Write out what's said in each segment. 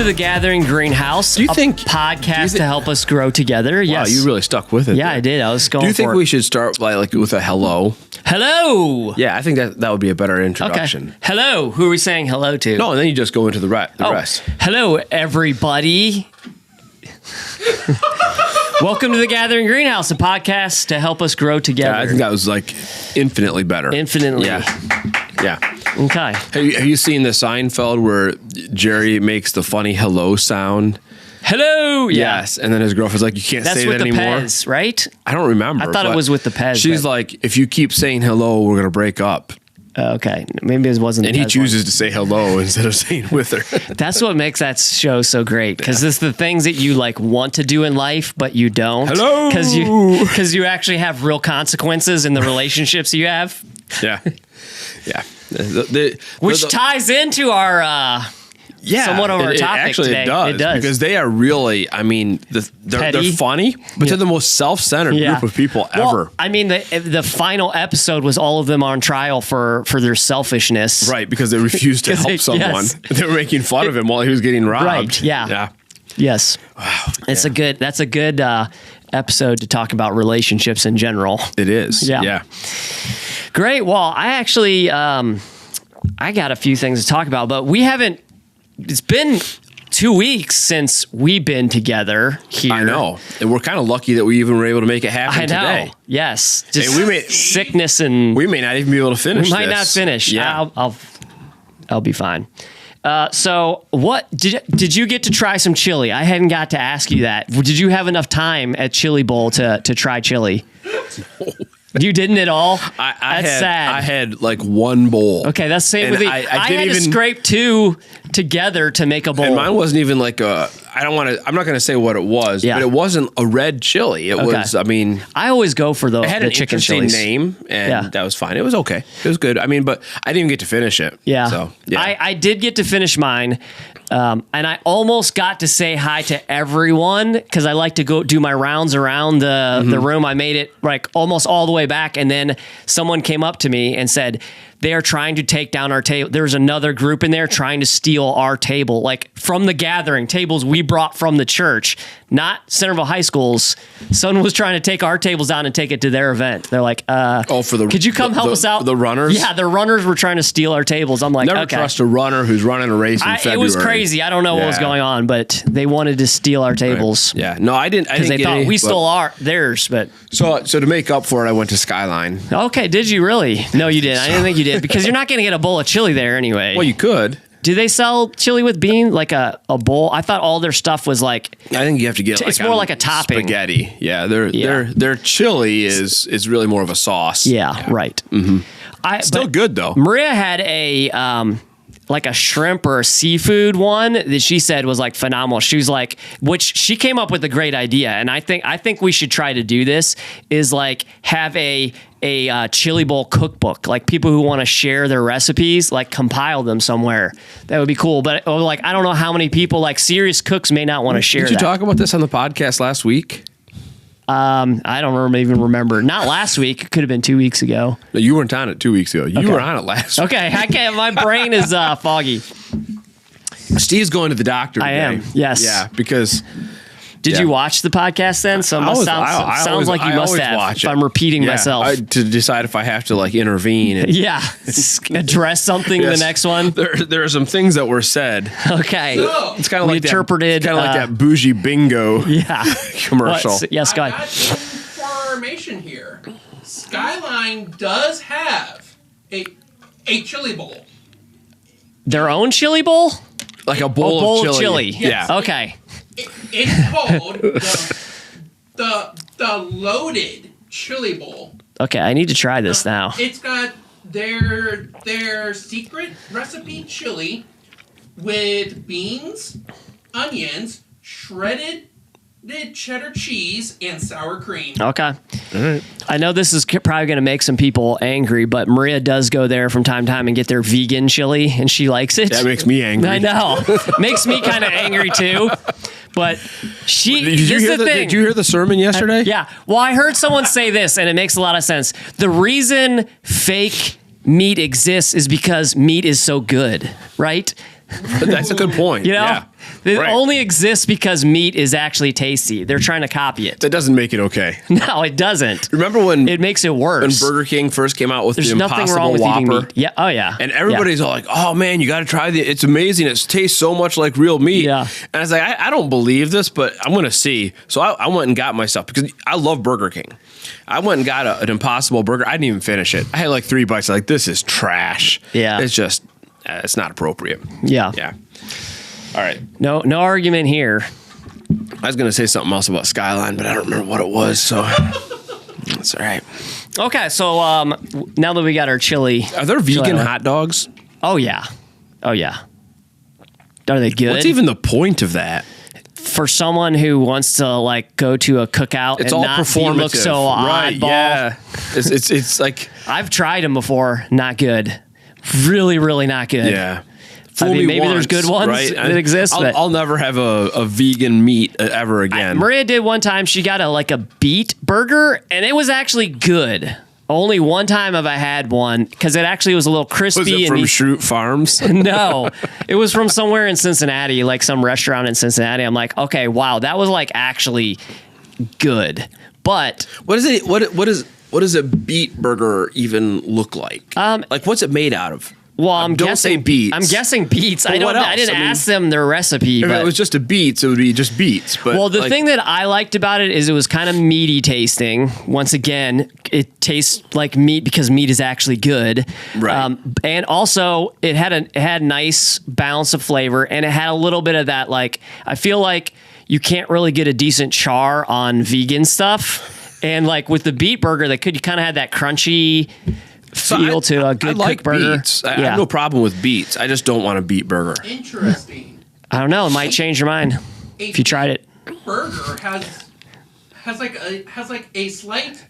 to the Gathering Greenhouse. Do you think podcast to help us grow together? Wow, yes, you really stuck with it. Yeah, there. I did. I was going. Do you think we should start like with a hello? Hello. Yeah, I think that would be a better introduction. Okay. Hello. Who are we saying hello to? No, and then you just go into the rest. Hello, everybody. Welcome to the Gathering Greenhouse, a podcast to help us grow together. Yeah, I think that was like infinitely better. Infinitely. Yeah. Okay. Have you seen the Seinfeld where Jerry makes the funny hello sound? Hello. Yeah. Yes. And then his girlfriend's like, you can't say that anymore. That's with the Pez, right? I don't remember. I thought it was with the Pez. She's like, if you keep saying hello, we're going to break up. Okay. Maybe it wasn't. And he chooses to say hello instead of saying with her. That's what makes that show so great. Because it's the things that you like want to do in life, but you don't. Hello. Because you actually have real consequences in the relationships you have. Yeah. Yeah. Which ties into our somewhat of our topic today. It does. Because they are really, I mean, they're funny, but they're the most self-centered group of people ever. I mean, the final episode was all of them on trial for their selfishness. Right, because they refused to help someone. Yes. They were making fun of him while he was getting robbed. Right, yeah. Yes. Wow. That's a good episode to talk about relationships in general. It is. Yeah. Great. Well, I actually, I got a few things to talk about, but we haven't, it's been 2 weeks since we've been together here. I know. And we're kind of lucky that we even were able to make it happen today. Yes. Just sickness and... We may not even be able to finish We might not finish. Yeah. I'll be fine. So what did you get to try some chili? I hadn't got to ask you that. Did you have enough time at Chili Bowl to try chili? You didn't at all? That's sad. I had like one bowl. Okay, that's the same with me. I had to scrape two together to make a bowl. And mine wasn't even like I'm not going to say what it was, but it wasn't a red chili. It was, I mean. I always go for it had the an chicken interesting chilies. name, and that was fine. It was okay. It was good. I mean, but I didn't even get to finish it. Yeah. So, yeah. I did get to finish mine. And I almost got to say hi to everyone because I like to go do my rounds around the room. I made it like almost all the way back. And then someone came up to me and said, they are trying to take down our table. There's another group in there trying to steal our table, like from the gathering tables we brought from the church, not Centerville High School's. Someone was trying to take our tables down and take it to their event. They're like, could you come help us out? The runners? Yeah, the runners were trying to steal our tables. I'm like, never trust a runner who's running a race in February. It was crazy. I don't know what was going on, but they wanted to steal our tables. Right. Yeah, no, I didn't. Because they thought we stole theirs. But so to make up for it, I went to Skyline. Okay, did you really? No, you didn't. I didn't think you did because you're not going to get a bowl of chili there anyway. Well, you could. Do they sell chili with beans, like a bowl? I thought all their stuff was like. I think you have to get. It's more like a topping. Spaghetti. Yeah, their chili is really more of a sauce. Yeah. Right. Mm-hmm. Still good though. Maria had a like a shrimp or a seafood one that she said was like phenomenal. She was like, which she came up with a great idea, and I think we should try to do this. Is like have a chili bowl cookbook, like people who want to share their recipes, like compile them somewhere. That would be cool. But like I don't know how many people, like serious cooks, may not want to share. Did you talk about this on the podcast last week? I don't even remember. Not last week. It could have been 2 weeks ago. No, you weren't on it 2 weeks ago. You were on it last week. Okay, I can't. My brain is foggy. Steve's going to the doctor today. I am. Yes. Yeah, because. Did you watch the podcast then? So sounds like you must have. Watch if I'm repeating myself. To decide if I have to like intervene. And address something in the next one. There are some things that were said. Okay. So, it's kind of like interpreted. Kind of like that bougie bingo. Commercial. Yes, go ahead. I got information here. Skyline does have a chili bowl. Their own chili bowl? Like a bowl of chili. Yes. Yeah. Okay. It's called the loaded chili bowl. Okay, I need to try this now. It's got their secret recipe chili with beans, onions, shredded cheddar cheese, and sour cream. Okay. All right. I know this is probably going to make some people angry, but Maria does go there from time to time and get their vegan chili, and she likes it. That makes me angry. I know. Makes me kind of angry, too. But did you hear the sermon yesterday? Yeah. Well, I heard someone say this, and it makes a lot of sense. The reason fake meat exists is because meat is so good, right? That's a good point. You know, yeah. it Right. only exists because meat is actually tasty. They're trying to copy it. That doesn't make it okay. No, it doesn't. Remember when It makes it worse. when Burger King first came out with There's the nothing Impossible wrong with eating Whopper? meat. Yeah. Oh yeah. And everybody's all like, "Oh man, you got to try it's amazing. It tastes so much like real meat." Yeah. And I was like, I don't believe this, but I'm going to see. So I went and got myself, because I love Burger King. I went and got an Impossible Burger. I didn't even finish it. I had like 3 bites. Like, this is trash. Yeah. It's just, it's not appropriate. Yeah. Yeah. All right. No argument here. I was going to say something else about Skyline, but I don't remember what it was. So that's all right. Okay, so now that we got our chili, Are there vegan hot dogs? Oh yeah. Are they good? What's even the point of that? For someone who wants to like go to a cookout It's and all not performative. look so right, oddball. yeah. It's like, I've tried them before. Not good. Really, really not good. yeah. I mean, Fool me maybe there's good ones right? that exist, but I'll never have a vegan meat ever again. Maria did one time. She got a beet burger, and it was actually good. Only one time have I had one because it actually was a little crispy. Was it from Shroot Farms? No, it was from somewhere in Cincinnati, like some restaurant in Cincinnati. I'm like, okay, wow, that was like actually good. But What is it? What does a beet burger even look like? Like, what's it made out of? well, I'm Don't guessing say beets. I'm guessing beets. I what don't. I else? didn't I mean, ask them their recipe. If But it was just a beets, it would be just beets. But well, the like, thing that I liked about it is it was kind of meaty tasting. Once again, it tastes like meat because meat is actually good. Right. And also, it had nice balance of flavor, and it had a little bit of that. Like, I feel like you can't really get a decent char on vegan stuff, and like with the beet burger, you kind of had that crunchy feel to a good I like cooked burger. beets. I have no problem with beets. I just don't want a beet burger. Interesting. I don't know. It might change your mind if you tried it. Burger has like a slight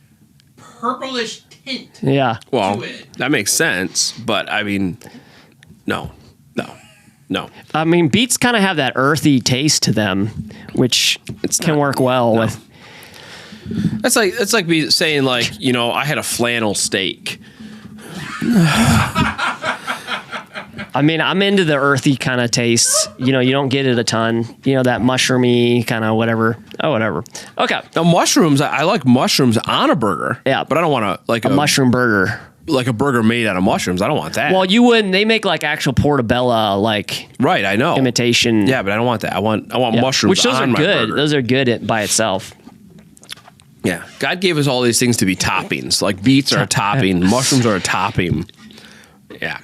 purplish tint Yeah. Well, to it. that makes sense, but I mean, no. I mean, beets kind of have that earthy taste to them, which can work well with. That's like me saying, like, I had a flannel steak. I mean, I'm into the earthy kind of tastes. You don't get it a ton. That mushroomy kind of whatever. Oh, whatever. Okay. Now, mushrooms, I like mushrooms on a burger. Yeah. But I don't want A mushroom burger. like a burger made out of mushrooms. I don't want that. Well, you wouldn't. They make like actual portobello, like right, I know. imitation. Yeah, but I don't want that. I want Yeah. mushrooms Which those on are my good. burger. Those are good by itself. Yeah. God gave us all these things to be toppings. Like beets are a topping. Mushrooms are a topping. Yeah.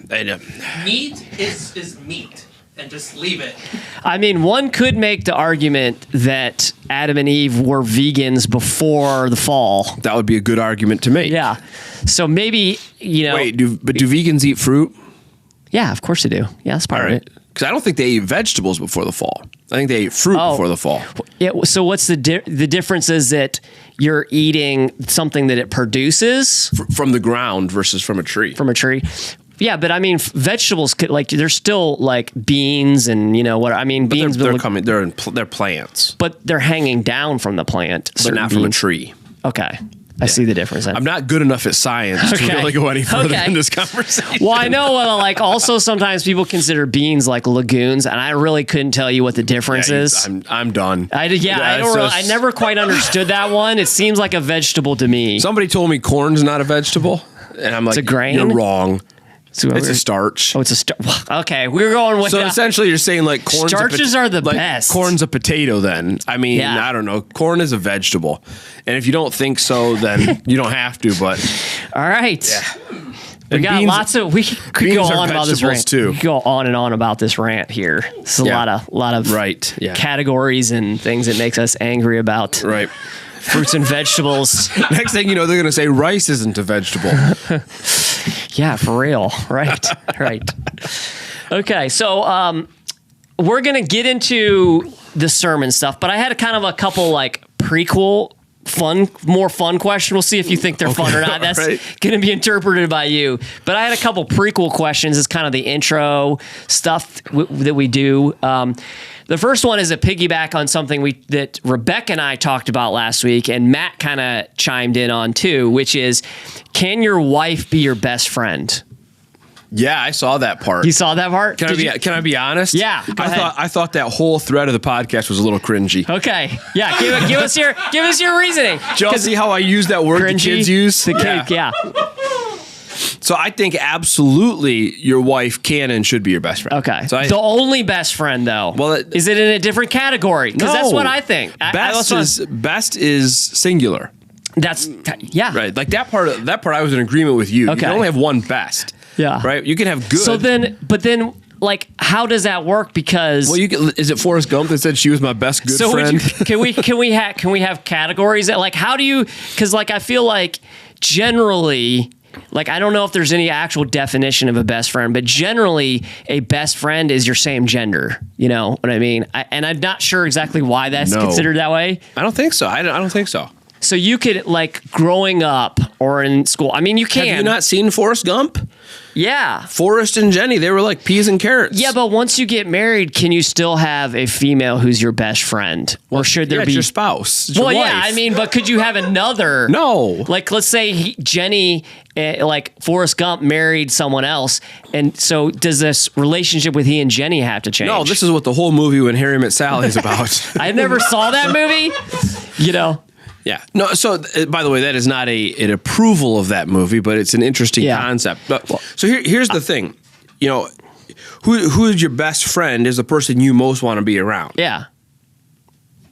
Meat is meat, and just leave it. I mean, one could make the argument that Adam and Eve were vegans before the fall. That would be a good argument to make. Yeah. So maybe, Wait, do vegans eat fruit? Yeah, of course they do. Yeah, that's part of it. Because I don't think they ate vegetables before the fall. I think they ate fruit before the fall. Yeah. So what's the difference is that you're eating something that it produces From the ground versus from a tree. from a tree. Yeah, but I mean, vegetables could they're still like beans and what I mean. Beans, they're coming. They're plants, but they're hanging down from the plant, but not from a tree. Okay, I see the difference. Then. I'm not good enough at science to really go any further in this conversation. Well, I know. Like also sometimes people consider beans like lagoons, and I really couldn't tell you what the difference is. I'm done. I never quite understood that one. It seems like a vegetable to me. Somebody told me corn's not a vegetable, and I'm like, a grain? You're wrong. So It's a starch. Oh, it's a starch. Okay, we're going with So essentially, you're saying like corn's starches are the best. Corn's a potato. Then I mean, Yeah. I don't know. Corn is a vegetable, and if you don't think so, then you don't have to. But All right. yeah. We And got beans- lots of. We could beans go are on about this vegetables, rant. too. We could go on and on about this rant here. It's a Yeah. lot of Right, yeah. categories and things that makes us angry about right. fruits and vegetables. Next thing you know, they're going to say rice isn't a vegetable. Yeah, for real. Right. Right. Okay, so we're gonna get into the sermon stuff, but I had a couple like prequel more fun question. We'll see if you think they're fun or not. That's right. going to be interpreted by you. But I had a couple prequel questions as kind of the intro stuff that we do. The first one is a piggyback on something that Rebecca and I talked about last week, and Matt kind of chimed in on too, which is, can your wife be your best friend? Yeah, I saw that part. You saw that part? Can I be honest? Yeah, go ahead. I thought that whole thread of the podcast was a little cringy. Okay. Yeah. Give us your reasoning. Did y'all see how I use that word the kids use? The kid, yeah. So I think absolutely your wife can and should be your best friend. Okay. So the only best friend though. Well, is it in a different category? Because that's what I think. Best is singular. Yeah. Right. Like that part I was in agreement with you. Okay. You can only have one best. Yeah. Right? You can have good. So then like how does that work? Because is it Forrest Gump that said she was my best good friend? Can we have categories that like how do you, because like I feel like generally, like I don't know if there's any actual definition of a best friend, but generally a best friend is your same gender. You know what I mean? And I'm not sure exactly why that's considered that way. I don't think so. I don't think so. So you could, like, growing up or in school, I mean, you can. Have you not seen Forrest Gump? Yeah. Forrest and Jenny, they were like peas and carrots. Yeah, but once you get married, can you still have a female who's your best friend? Or should there be... It's your spouse. It's your wife. Yeah, I mean, but could you have another... No. Like, let's say Jenny, like, Forrest Gump married someone else, and so does this relationship with he and Jenny have to change? No, this is what the whole movie When Harry Met Sally is about. I never saw that movie, you know... Yeah. No. So, by the way, that is not an approval of that movie, but it's an interesting concept. But, so here's the thing, you know, who is your best friend is the person you most want to be around. Yeah.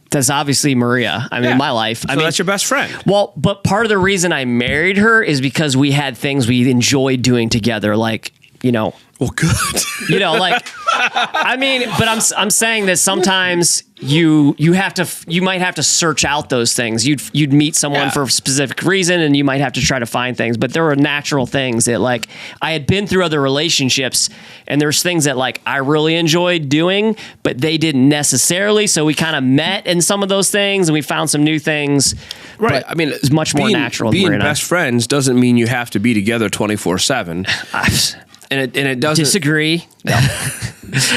That's obviously Maria. I mean, in my life. So that's your best friend. Well, but part of the reason I married her is because we had things we enjoyed doing together, like, you know. Well, good. You know, like, I mean, but I'm saying that sometimes you might have to search out those things. You'd meet someone for a specific reason, and you might have to try to find things. But there were natural things that, like, I had been through other relationships, and there's things that, like, I really enjoyed doing, but they didn't necessarily. So we kind of met in some of those things, and we found some new things. Right. I mean, it's much more natural. Being best friends doesn't mean you have to be together 24/7. And it doesn't disagree. No.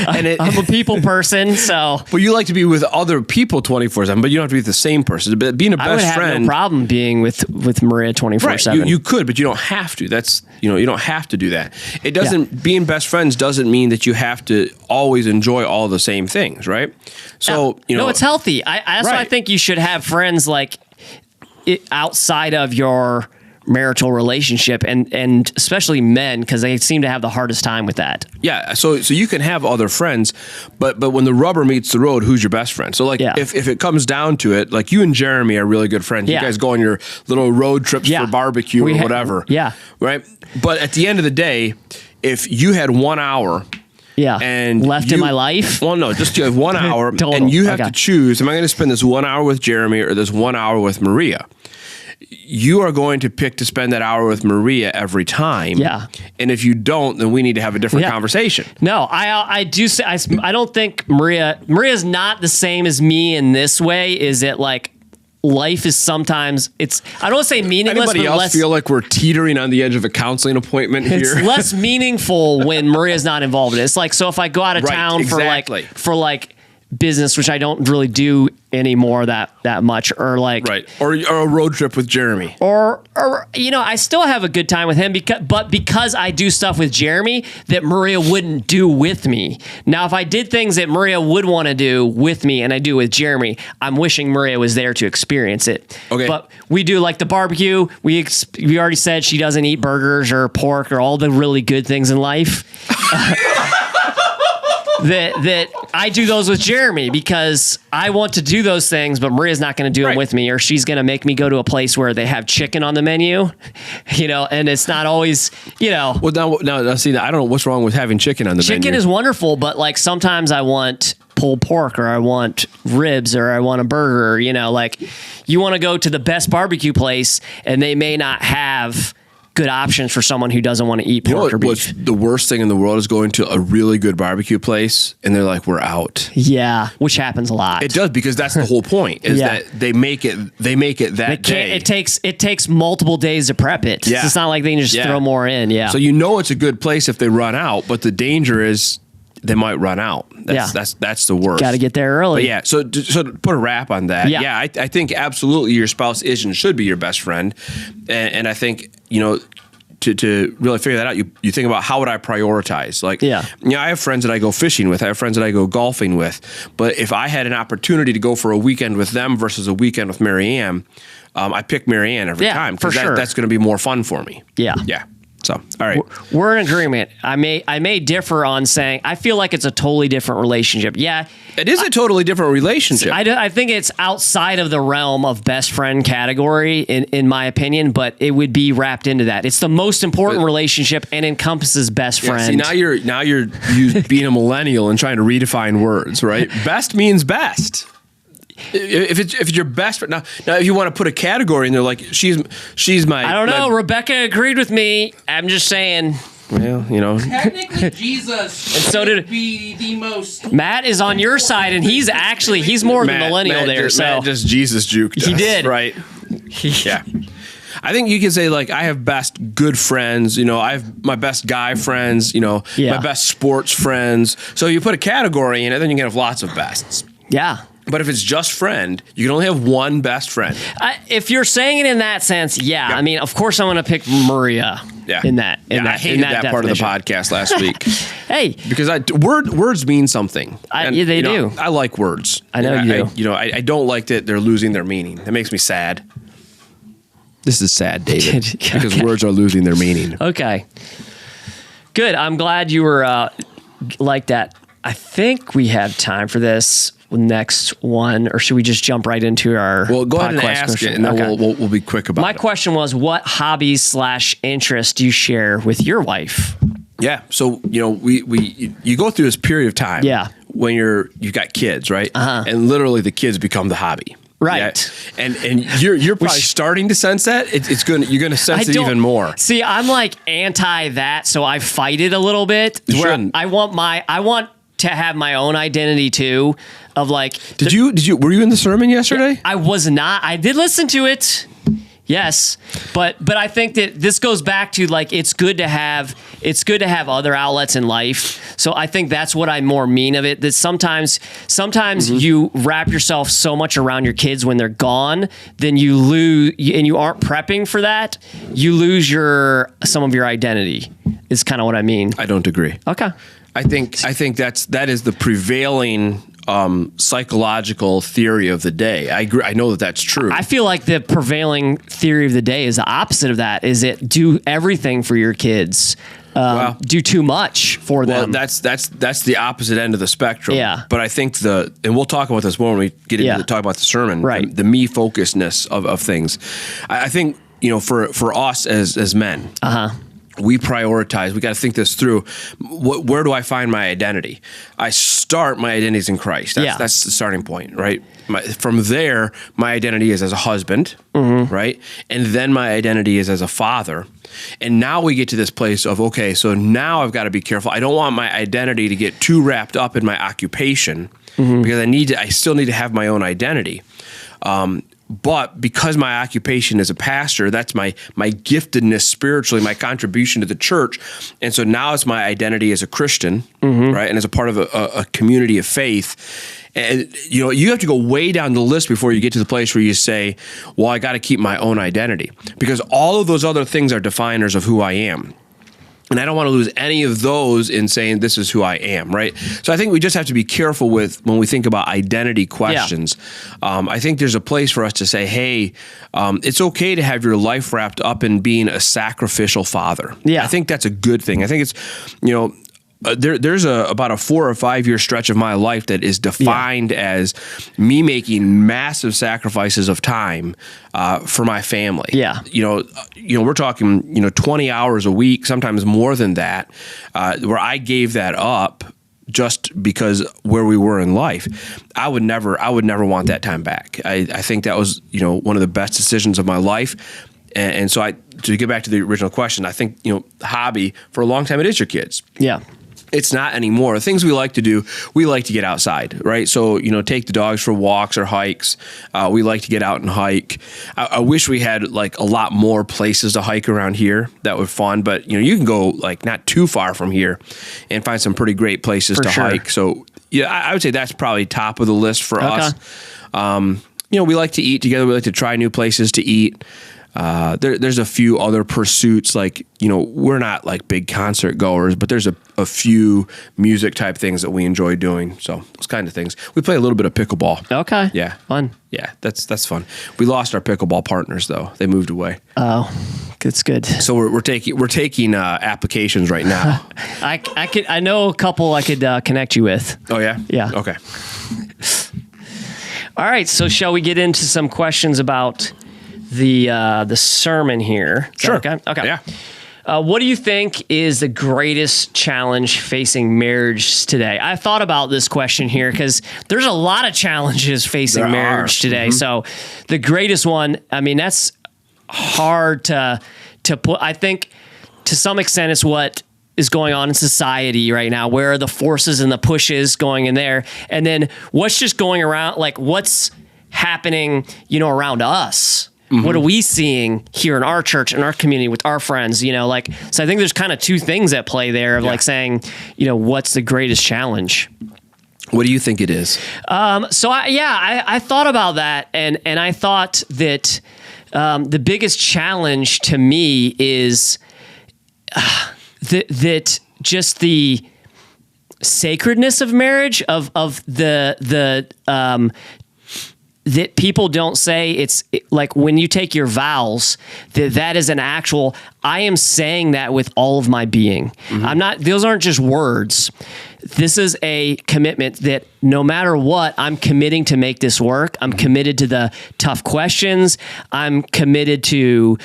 I'm a people person, so. Well, you like to be with other people 24/7, but you don't have to be with the same person. But being a best friend, I would have no problem being with Maria 24/7. Right. You could, but you don't have to. That's you don't have to do that. It doesn't. Being best friends doesn't mean that you have to always enjoy all the same things, right? So no, it's healthy. That's why I think you should have friends like outside of your marital relationship, and especially men, because they seem to have the hardest time with that. Yeah, so you can have other friends, but when the rubber meets the road, who's your best friend? So like if it comes down to it, like you and Jeremy are really good friends. You guys go on your little road trips for barbecue or whatever. Right? But at the end of the day, if you had 1 hour and left in my life. Well, no, just you have 1 hour and you have to choose, am I going to spend this 1 hour with Jeremy or this 1 hour with Maria? You are going to pick to spend that hour with Maria every time. Yeah. And if you don't, then we need to have a different conversation. No, I do say, I don't think Maria's not the same as me in this way, is it like life is sometimes, I don't want to say meaningless. Anybody else feel like we're teetering on the edge of a counseling appointment here? It's less meaningful when Maria's not involved in it. It's like, so if I go out of town for like business, which I don't really do anymore that much, or like or a road trip with Jeremy, or I still have a good time with him because I do stuff with Jeremy that Maria wouldn't do with me. Now, if I did things that Maria would want to do with me and I do with Jeremy, I'm wishing Maria was there to experience it. Okay, but we do like the barbecue. We already said she doesn't eat burgers or pork or all the really good things in life. That I do those with Jeremy because I want to do those things, but Maria's not going to do them with me, or she's going to make me go to a place where they have chicken on the menu, and it's not always, Well, now, see, I don't know what's wrong with having chicken on the menu. Chicken is wonderful, but like sometimes I want pulled pork, or I want ribs, or I want a burger, like you want to go to the best barbecue place and they may not have good options for someone who doesn't want to eat pork or beef. What's the worst thing in the world is going to a really good barbecue place and they're like, we're out. Yeah, which happens a lot. It does, because that's the whole point, is that they make it that day. It takes multiple days to prep it. Yeah. It's not like they can just throw more in. Yeah. So it's a good place if they run out, but the danger is they might run out. That's the worst. Got to get there early. But so to put a wrap on that. Yeah, I think absolutely your spouse is and should be your best friend, and I think to really figure that out, you think about how would I prioritize? Like, I have friends that I go fishing with. I have friends that I go golfing with. But if I had an opportunity to go for a weekend with them versus a weekend with Marianne, I pick Marianne every time because that's going to be more fun for me. Yeah. Yeah. So, all right. We're in agreement. I may differ on saying I feel like it's a totally different relationship. Yeah. It is a totally different relationship. I think it's outside of the realm of best friend category, in my opinion, but it would be wrapped into that. It's the most important relationship and encompasses best friend. See, now you're being a millennial and trying to redefine words, right? Best means best. If it's your best friend, now if you want to put a category in there, like she's my. I don't know. Rebecca agreed with me. I'm just saying. Well, technically Jesus and so did be the most. Matt is on your side, and he's more the millennial there. Matt just Jesus juked us. He did, right? Yeah. I think you can say, like, I have best good friends, I have my best guy friends, my best sports friends. So you put a category in it, then you can have lots of bests. Yeah. But if it's just friend, you can only have one best friend. If you're saying it in that sense, yeah. I mean, of course, I'm going to pick Maria. Yeah. I hated that part of the podcast last week. Hey, because words mean something. They do. I like words. I know you do. I don't like that they're losing their meaning. That makes me sad. This is sad, David, because words are losing their meaning. Okay. Good. I'm glad you were like that. I think we have time for this next one, or should we just jump right into our Well, go ahead and ask it, and then we'll be quick about it. My question was, what hobbies / interests do you share with your wife? Yeah. So, you go through this period of time when you've got kids, right? And literally the kids become the hobby. Right. Yeah. And you're probably starting to sense that. You're going to sense it even more. See, I'm like anti that, so I fight it a little bit. You shouldn't. I want to have my own identity too, of like. Were you in the sermon yesterday? I was not. I did listen to it. Yes, but I think that this goes back to, like, it's good to have other outlets in life. So I think that's what I more mean of it. That sometimes you wrap yourself so much around your kids when they're gone, then you lose, and you aren't prepping for that. You lose some of your identity. Is kind of what I mean. I don't agree. Okay. I think that is the prevailing psychological theory of the day. I agree. I know that's true. I feel like the prevailing theory of the day is the opposite of that. Is it do everything for your kids? Do too much for them. Well, that's the opposite end of the spectrum. Yeah. But I think and we'll talk about this more when we get into talk about the sermon. Right. The me focusedness of things. I think for us as men. We prioritize. We got to think this through. Where do I find my identity? My identity is in Christ. That's the starting point, right? From there, my identity is as a husband, right? And then my identity is as a father. And now we get to this place of, okay, so now I've got to be careful. I don't want my identity to get too wrapped up in my occupation because I still need to have my own identity. But because my occupation is a pastor, that's my giftedness spiritually, my contribution to the church. And so now it's my identity as a Christian, right? And as a part of a community of faith. And, you have to go way down the list before you get to the place where you say, well, I got to keep my own identity. Because all of those other things are definers of who I am. And I don't want to lose any of those in saying this is who I am, right? So I think we just have to be careful with when we think about identity questions. I think there's a place for us to say, hey, it's okay to have your life wrapped up in being a sacrificial father. Yeah. I think that's a good thing. I think it's, there's about a 4 or 5 year stretch of my life that is defined as me making massive sacrifices of time for my family. Yeah. We're talking 20 hours a week, sometimes more than that, where I gave that up just because where we were in life. I would never want that time back. I think that was one of the best decisions of my life. And so to get back to the original question, I think hobby for a long time it is your kids. Yeah. It's not anymore. The things we like to do, we like to get outside, right? So, take the dogs for walks or hikes. We like to get out and hike. I wish we had like a lot more places to hike around here. That would be fun. But, you can go like not too far from here and find some pretty great places to hike. So, I would say that's probably top of the list for us. We like to eat together. We like to try new places to eat. There's a few other pursuits, like, we're not like big concert goers, but there's a few music type things that we enjoy doing. So those kind of things. We play a little bit of pickleball. Okay. Yeah. Fun. Yeah, that's fun. We lost our pickleball partners though. They moved away. Oh, that's good. So we're taking applications right now. I know a couple I could connect you with. Oh yeah? Yeah. Okay. All right, so shall we get into some questions about the sermon here? Sure. Okay. Yeah. What do you think is the greatest challenge facing marriage today? I thought about this question here because there's a lot of challenges facing marriage today. Mm-hmm. So the greatest one, I mean, that's hard to put. I think to some extent it's what is going on in society right now. Where are the forces and the pushes going in there? And then what's just going around, like what's happening, around us? Mm-hmm. What are we seeing here in our church, in our community, with our friends? So I think there's kind of two things at play there of like saying, what's the greatest challenge? What do you think it is? So I thought about that, and I thought that the biggest challenge to me is that just the sacredness of marriage, of the that people don't say. It's like when you take your vows, that is an actual, I am saying that with all of my being. Mm-hmm. Those aren't just words. This is a commitment that no matter what, I'm committing to make this work. I'm committed to the tough questions. I'm committed to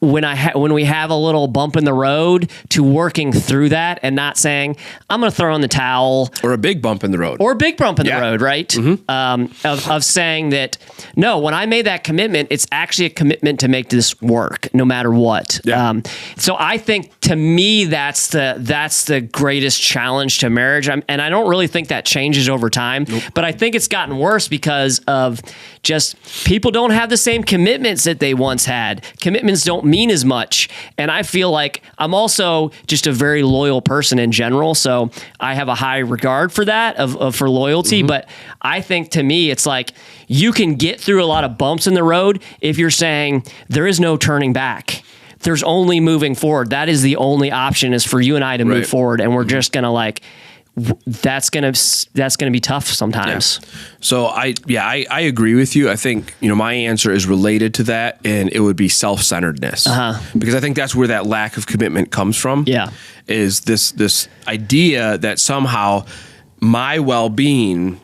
when we have a little bump in the road, to working through that and not saying, I'm going to throw in the towel. Or a big bump in the road. Or a big bump in the road, right? Mm-hmm. Of saying that, no, when I made that commitment, it's actually a commitment to make this work no matter what. Yeah. So I think, to me, that's the greatest challenge to marriage. And I don't really think that changes over time. Nope. But I think it's gotten worse because of just people don't have the same commitments that they once had. Commitments don't mean as much. And I feel like I'm also just a very loyal person in general. So I have a high regard for that, for loyalty. Mm-hmm. But I think, to me, it's like you can get through a lot of bumps in the road if you're saying there is no turning back. There's only moving forward. That is the only option, is for you and I to move forward. And we're just going to that's gonna be tough sometimes. Yeah. So I agree with you. I think my answer is related to that, and it would be self-centeredness, because I think that's where that lack of commitment comes from. Yeah, is this idea that somehow my well-being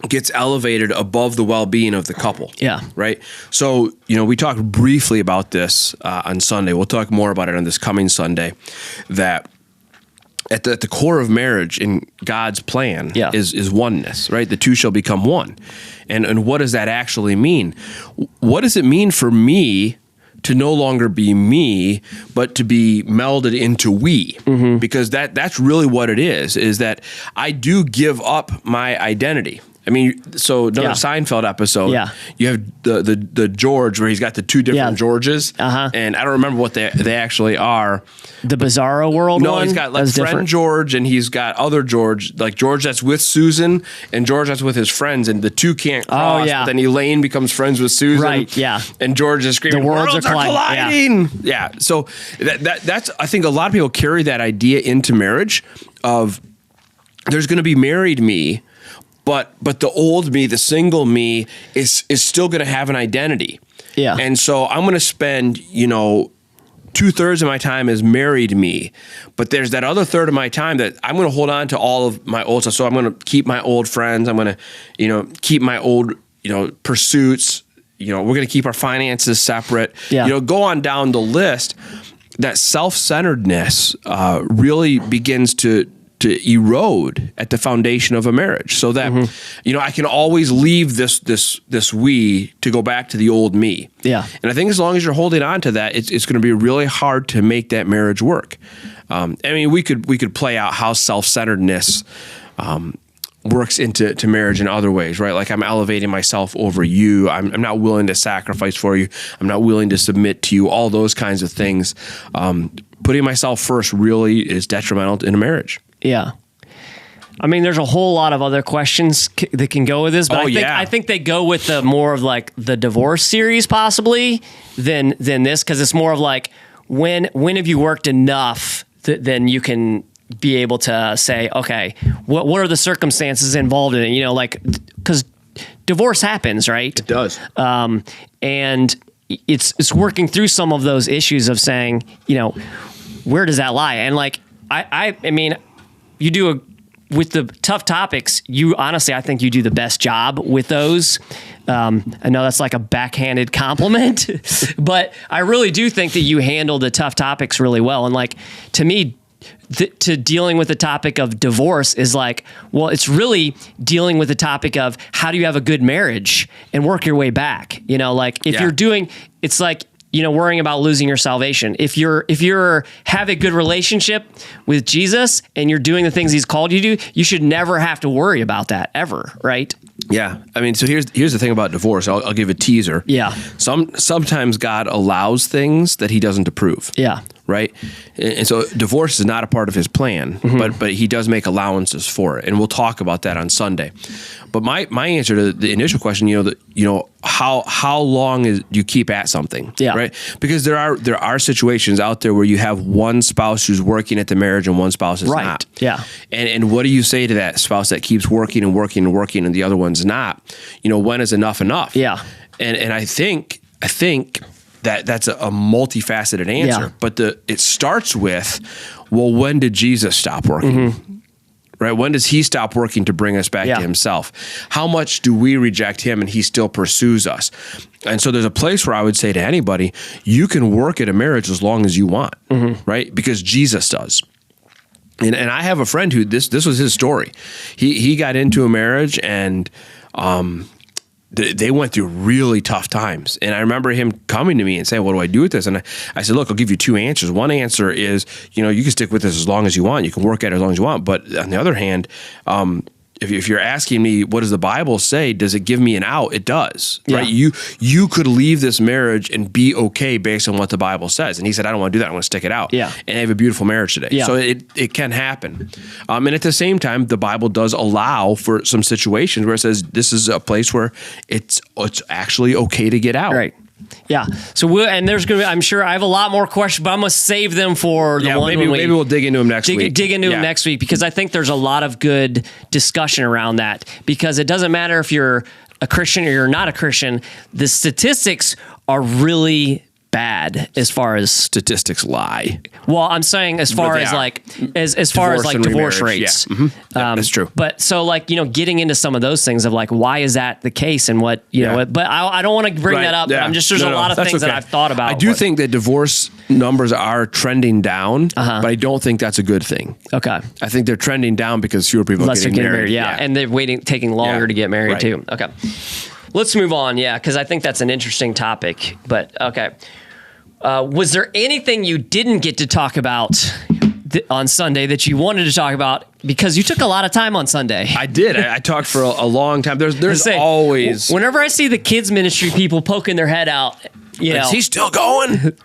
gets elevated above the well-being of the couple. Yeah. Right. So we talked briefly about this on Sunday. We'll talk more about it on this coming Sunday. That at the core of marriage in God's plan is oneness, right? The two shall become one. And what does that actually mean? What does it mean for me to no longer be me, but to be melded into we? Mm-hmm. Because that's really what it is that I do give up my identity. I mean, so another Seinfeld episode, you have the George, where he's got the two different Georges, and I don't remember what they actually are. The Bizarro World one? No, he's got like friend George, and he's got other George, like George that's with Susan, and George that's with his friends, and the two can't cross. Oh, yeah. But then Elaine becomes friends with Susan. Right, yeah. And George is screaming, the worlds are colliding. Yeah. So that's, I think a lot of people carry that idea into marriage of there's going to be married me, but the old me, the single me, is still going to have an identity. Yeah. And so I'm going to spend, 2/3 of my time as married me, but there's that other third of my time that I'm going to hold on to all of my old stuff. So I'm going to keep my old friends. I'm going to, keep my old, pursuits. We're going to keep our finances separate. Yeah. Go on down the list. That self-centeredness really begins to erode at the foundation of a marriage, so that I can always leave this we to go back to the old me. Yeah. And I think as long as you're holding on to that, it's going to be really hard to make that marriage work. I mean, we could play out how self-centeredness works into marriage in other ways, right? Like, I'm elevating myself over you. I'm not willing to sacrifice for you. I'm not willing to submit to you. All those kinds of things. Putting myself first really is detrimental in a marriage. Yeah. I mean, there's a whole lot of other questions that can go with this, but I think they go with the more of like the divorce series possibly than this, because it's more of like when have you worked enough that then you can be able to say, okay, what are the circumstances involved in it? You know, like, because divorce happens, right? It does. And it's working through some of those issues of saying, you know, where does that lie? And like, I mean, you do with the tough topics, honestly, I think you do the best job with those. I know that's like a backhanded compliment, but I really do think that you handle the tough topics really well. And like, to me, to dealing with the topic of divorce is like, well, it's really dealing with the topic of how do you have a good marriage and work your way back. You know, like if you're doing, it's like, you know, worrying about losing your salvation. If you're have a good relationship with Jesus and you're doing the things he's called you to do, you should never have to worry about that ever, right? Yeah. I mean, so here's the thing about divorce. I'll give a teaser. Yeah. Sometimes God allows things that he doesn't approve. Yeah. Right. And so divorce is not a part of his plan, but he does make allowances for it. And we'll talk about that on Sunday. But my answer to the initial question, how long do you keep at something? Yeah. Right. Because there are situations out there where you have one spouse who's working at the marriage and one spouse is not. Yeah. And what do you say to that spouse that keeps working and working and working and the other one's not? You know, when is enough enough? Yeah. And I think that's a multifaceted answer, but it starts with, well, when did Jesus stop working? Right? When does he stop working to bring us back to himself? How much do we reject him and he still pursues us? And so there's a place where I would say to anybody, you can work at a marriage as long as you want, right? Because Jesus does. And I have a friend who this was his story. He got into a marriage and they went through really tough times. And I remember him coming to me and saying, what do I do with this? And I said, look, I'll give you two answers. One answer is, you can stick with this as long as you want. You can work at it as long as you want. But on the other hand, if you're asking me, what does the Bible say? Does it give me an out? It does, right? You could leave this marriage and be okay based on what the Bible says. And he said, I don't want to do that. I want to stick it out. Yeah. And have a beautiful marriage today. Yeah. So it can happen. And at the same time, the Bible does allow for some situations where it says this is a place where it's actually okay to get out. Right. Yeah. So there's going to be, I'm sure I have a lot more questions, but I'm going to save them for the one. Maybe we'll dig into them next week. Dig into them next week, because I think there's a lot of good discussion around that, because it doesn't matter if you're a Christian or you're not a Christian. The statistics are really bad as far as statistics lie. Well, I'm saying as far as like divorce rates. Yeah. That's true. But so getting into some of those things of like, why is that the case and what, know, but I don't want to bring that up. Yeah. There's a lot of things that I've thought about. I do think that divorce numbers are trending down, but I don't think that's a good thing. Okay. I think they're trending down because fewer people are getting married. Yeah. And they're taking longer to get married too. Okay. Let's move on. Yeah. Cause I think that's an interesting topic, but okay. Was there anything you didn't get to talk about on Sunday that you wanted to talk about, because you took a lot of time on Sunday? I did. I talked for a long time. There's always... Whenever I see the kids ministry people poking their head out, is he still going?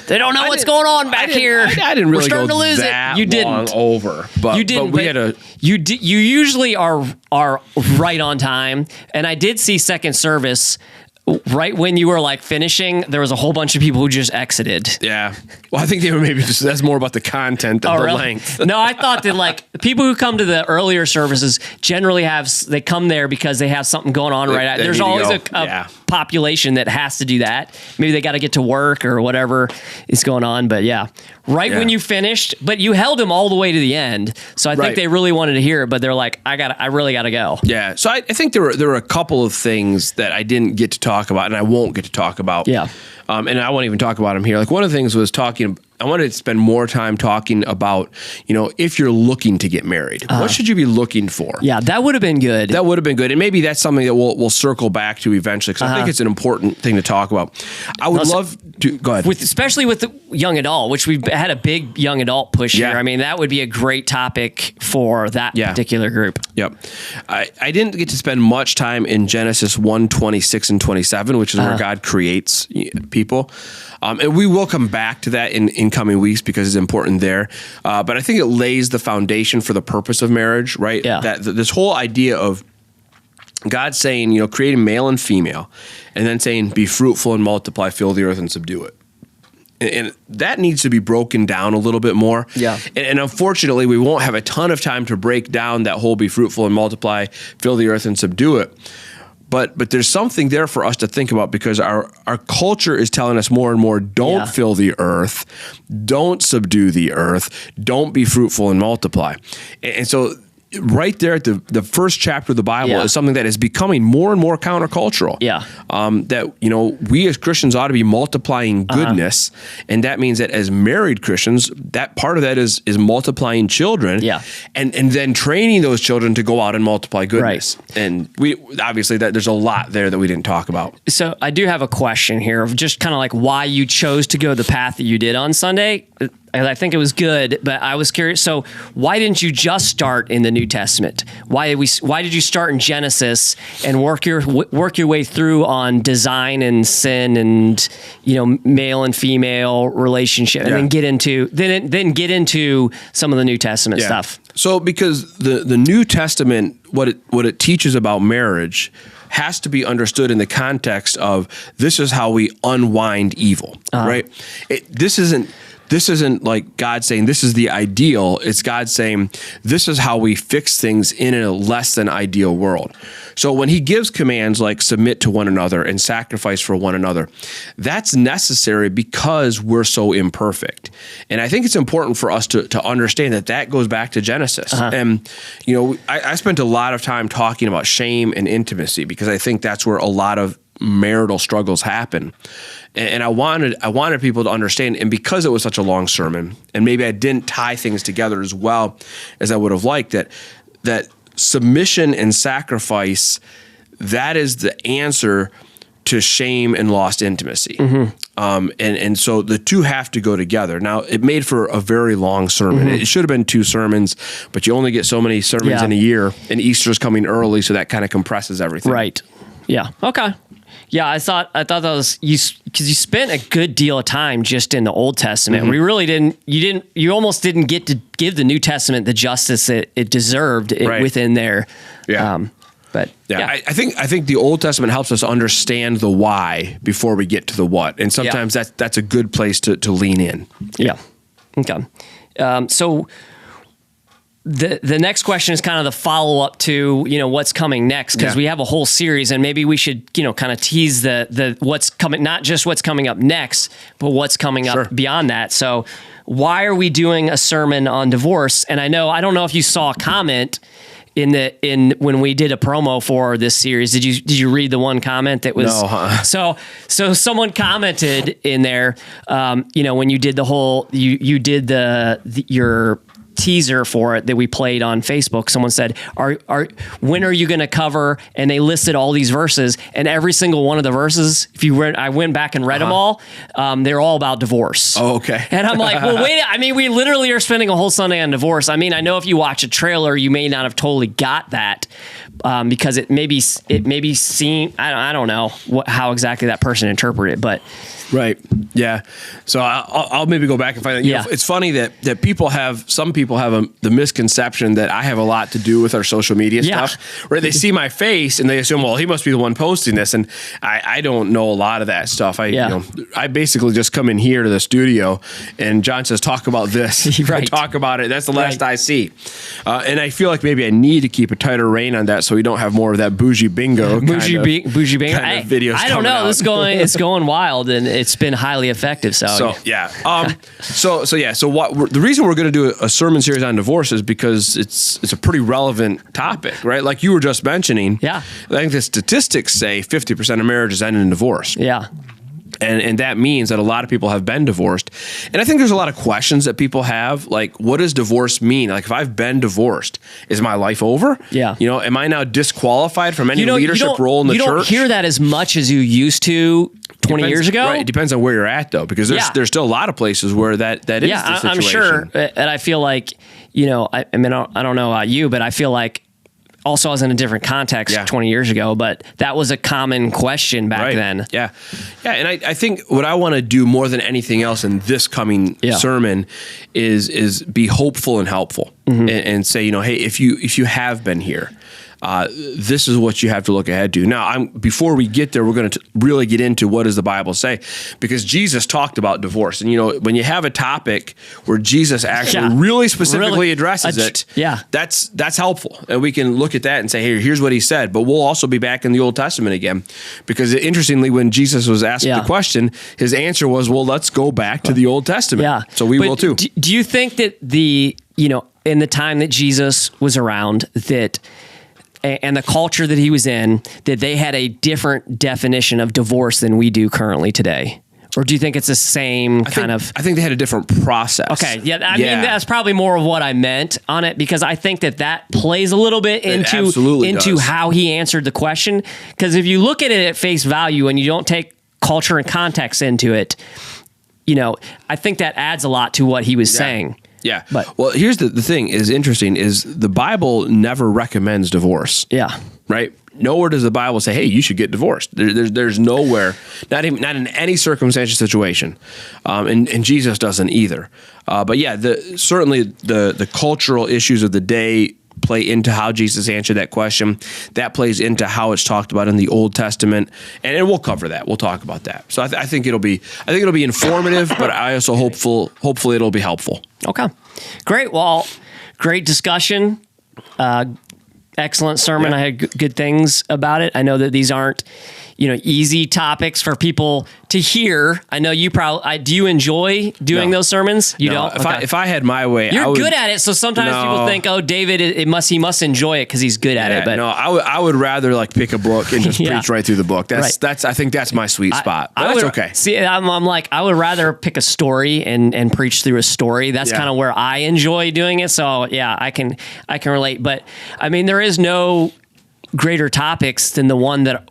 They don't know what's going on back here. I didn't really go to lose that it. You didn't. Over. But you didn't. But we had a... You usually are right on time, and I did see second service. Right when you were like finishing, there was a whole bunch of people who just exited. Yeah. Well, I think they were maybe that's more about the content than the length. No, I thought that like people who come to the earlier services generally they come there because they have something going on right. There's always a population that has to do that. Maybe they got to get to work or whatever is going on. But when you finished, but you held them all the way to the end. So I think they really wanted to hear it, but they're like, I really got to go. Yeah. So I think there were a couple of things that I didn't get to talk about, and I won't get to talk about. Yeah. And I won't even talk about them here. Like one of the things was I wanted to spend more time talking about, if you're looking to get married, what should you be looking for? Yeah, that would have been good. That would have been good. And maybe that's something that we'll circle back to eventually, because I think it's an important thing to talk about. I would love Go ahead. Especially with the young adult, which we've had a big young adult push here. I mean, that would be a great topic for that particular group. Yep. I didn't get to spend much time in Genesis 1:26 and 27, which is where God creates people. And we will come back to that in coming weeks because it's important there. But I think it lays the foundation for the purpose of marriage, right? Yeah. That this whole idea of God saying, creating male and female, and then saying, be fruitful and multiply, fill the earth and subdue it. And that needs to be broken down a little bit more. Yeah. And unfortunately, we won't have a ton of time to break down that whole be fruitful and multiply, fill the earth and subdue it. But there's something there for us to think about because our culture is telling us more and more, don't fill the earth, don't subdue the earth, don't be fruitful and multiply. And so right there at the first chapter of the Bible is something that is becoming more and more countercultural. Yeah. That, we as Christians ought to be multiplying goodness. And that means that as married Christians, that part of that is multiplying children. Yeah. And then training those children to go out and multiply goodness. Right. And we obviously there's a lot there that we didn't talk about. So I do have a question here of just kind of like why you chose to go the path that you did on Sunday. I think it was good, but I was curious. So why didn't you just start in the New Testament? Why did you start in Genesis and work your way through on design and sin and male and female relationship, and then get into some of the New Testament stuff? So because the New Testament, what it teaches about marriage has to be understood in the context of this is how we unwind evil, right? This isn't like God saying this is the ideal. It's God saying this is how we fix things in a less than ideal world. So when he gives commands like submit to one another and sacrifice for one another, that's necessary because we're so imperfect. And I think it's important for us to understand that goes back to Genesis. And, I spent a lot of time talking about shame and intimacy because I think that's where a lot of marital struggles happen. And I wanted people to understand, and because it was such a long sermon, and maybe I didn't tie things together as well as I would have liked, that submission and sacrifice, that is the answer to shame and lost intimacy. And so the two have to go together. Now, it made for a very long sermon. It should have been 2 sermons, but you only get so many sermons in a year, and Easter's coming early, so that kind of compresses everything. Right. Yeah. Okay. Yeah, I thought that was because you spent a good deal of time just in the Old Testament. We really you almost didn't get to give the New Testament the justice it deserved within there. Yeah. I think the Old Testament helps us understand the why before we get to the what, and sometimes that's a good place to lean in. Yeah. Okay. So the next question is kind of the follow up to what's coming next, because we have a whole series, and maybe we should kind of tease the what's coming, not just what's coming up next, but what's coming up beyond that. So why are we doing a sermon on divorce? And I don't know if you saw a comment in when we did a promo for this series. Did you read the one comment that was so someone commented in there, when you did the whole you did your teaser for it that we played on Facebook, someone said, when are you going to cover? And they listed all these verses, and every single one of the verses, I went back and read them all. They're all about divorce. Oh, okay. And I'm like, well, wait. I mean, we literally are spending a whole Sunday on divorce. I mean, I know if you watch a trailer, you may not have totally got that, because it may be seen. I don't know how exactly that person interpreted it, but. Right. Yeah. So I'll maybe go back and find out. It's funny that some people have the misconception that I have a lot to do with our social media stuff, right? They see my face and they assume, well, he must be the one posting this. And I don't know a lot of that stuff. I basically just come in here to the studio and John says, talk about this. Right. I talk about it. That's the last I see. And I feel like maybe I need to keep a tighter rein on that so we don't have more of that bougie bingo. Bougie bingo. Videos. I don't know. It's going wild, and it's been highly effective. So yeah. So the reason we're going to do a sermon series on divorce is because it's a pretty relevant topic, right? Like you were just mentioning. Yeah. I think the statistics say 50% of marriages end in divorce. Yeah. And that means that a lot of people have been divorced. And I think there's a lot of questions that people have, like, what does divorce mean? Like, if I've been divorced, is my life over? Yeah. Am I now disqualified from any leadership role in the church? You don't hear that as much as you used to 20 years ago. Right. It depends on where you're at, though, because there's still a lot of places where that is the situation. I'm sure. And I feel like, I mean, I don't know about you, but I feel like also I was in a different context 20 years ago, but that was a common question back then. Yeah. Yeah. And I think what I want to do more than anything else in this coming sermon is be hopeful and helpful and say, hey, if you have been here, this is what you have to look ahead to. Now, before we get there, we're going to really get into what does the Bible say, because Jesus talked about divorce. And, when you have a topic where Jesus actually really specifically addresses it, that's helpful. And we can look at that and say, hey, here's what he said. But we'll also be back in the Old Testament again, because interestingly, when Jesus was asked the question, his answer was, well, let's go back to the Old Testament. Yeah. So we will too. Do you think that in the time that Jesus was around, and the culture that he was in, that they had a different definition of divorce than we do currently today? Or do you think it's the same kind of... I think they had a different process. Okay, I mean, that's probably more of what I meant on it, because I think that plays a little bit into how he answered the question. Because if you look at it at face value and you don't take culture and context into it, I think that adds a lot to what he was saying. Yeah. Well, here's the thing is interesting is the Bible never recommends divorce. Yeah. Right? Nowhere does the Bible say, hey, you should get divorced. There's nowhere, not in any circumstantial situation. And Jesus doesn't either. But yeah, certainly the cultural issues of the day play into how Jesus answered that question. That plays into how it's talked about in the Old Testament, and we'll cover that. We'll talk about that. So I think it'll be informative, but I also hopefully it'll be helpful. Okay, great. Well, great discussion. Excellent sermon. I had good things about it. I know that these aren't, easy topics for people to hear. I know you probably, do you enjoy doing those sermons? You don't? If I had my way, you're good at it. So sometimes people think, oh, David, he must enjoy it because he's good at it. But no, I would rather pick a book and just preach right through the book. I think that's my sweet spot. But that's okay. See, I'm like, I would rather pick a story and preach through a story. That's kind of where I enjoy doing it. So yeah, I can relate. But I mean, there is no greater topics than the one that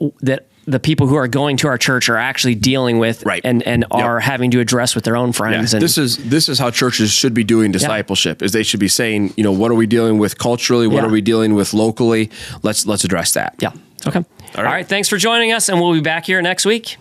the people who are going to our church are actually dealing with and are having to address with their own friends. Yeah. And this is how churches should be doing discipleship, is they should be saying, what are we dealing with culturally? What are we dealing with locally? Let's address that. Yeah. Okay. All right. Thanks for joining us, and we'll be back here next week.